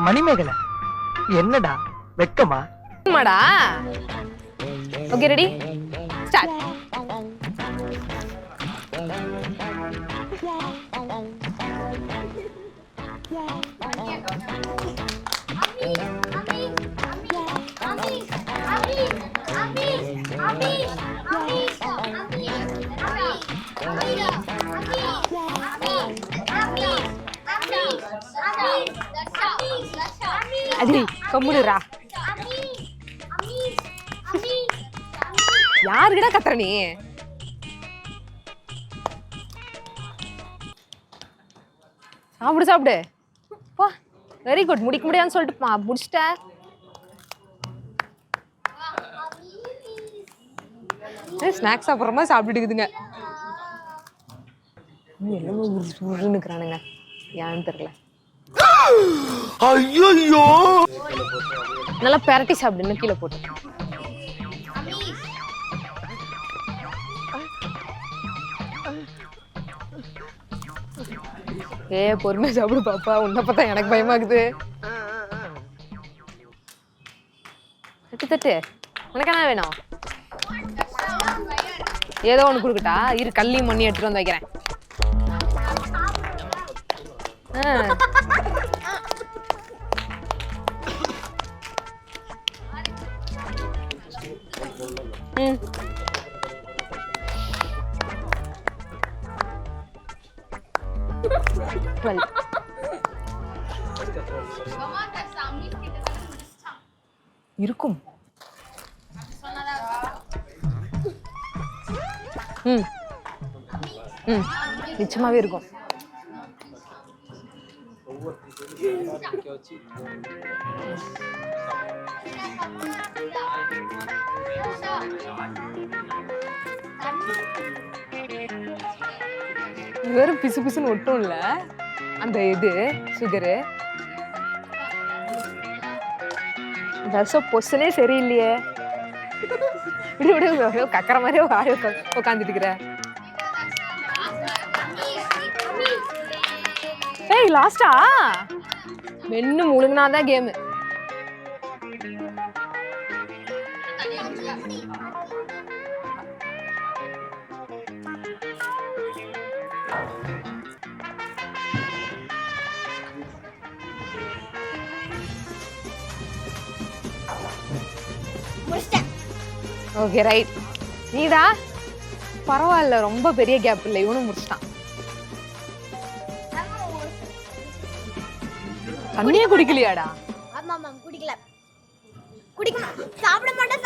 மணிமேகலை என்னடா வெக்கமா? மாடா. Okay ready start. அடி கம்முடுறா. யாருக்கிட்ட கத்துற நீ? சாப்பிடு சாப்பிடு. போ. Very good. முடிக்க முடியாதுன்னு சொல்லிட்டு முடிச்சிட்ட. ஸ்நாக்ஸ் சாப்பிட்ற மாதிரி சாப்பிட்டுக்குதுங்க. எல்லாமே உருன்னு இருக்கிறானுங்க. ஏன்னு தெரியல. ஐயோ நல்லா பெரட்டி சாப்பிடுன்னு கீழே போட்டு. பொறுமையா சாப்பிடு பாப்பா. உன்னை பார்த்தா எனக்கு பயமாக்குது. தட்டு தட்டு. உனக்கு என்ன வேணும்? ஏதோ ஒண்ணு கொடுக்கட்டா? இரு கல்லையும் மண்ணி எடுத்துட்டு வந்து வைக்கிறேன். இருக்கும். நிச்சயமாவே இருக்கும். வெறும் பிசு பிசுன்னு ஒட்டும் இல்ல அந்த இது சுகரு. ரசம் பொசுனே சரியில்லையே. கக்கற மாதிரியே உட்காந்துட்டு இருக்கிற. ஏய் லாஸ்டா மென்னு முழுங்கினாதான் கேமு. Okay right. நீதா பரவாயில்ல, ரொம்ப பெரிய கேப் இல்லை. இவனும் முடிச்சிட்டான். தண்ணியே குடிக்கலையாடா? ஆமா குடிக்கல. சாப்பிட மாட்டேன்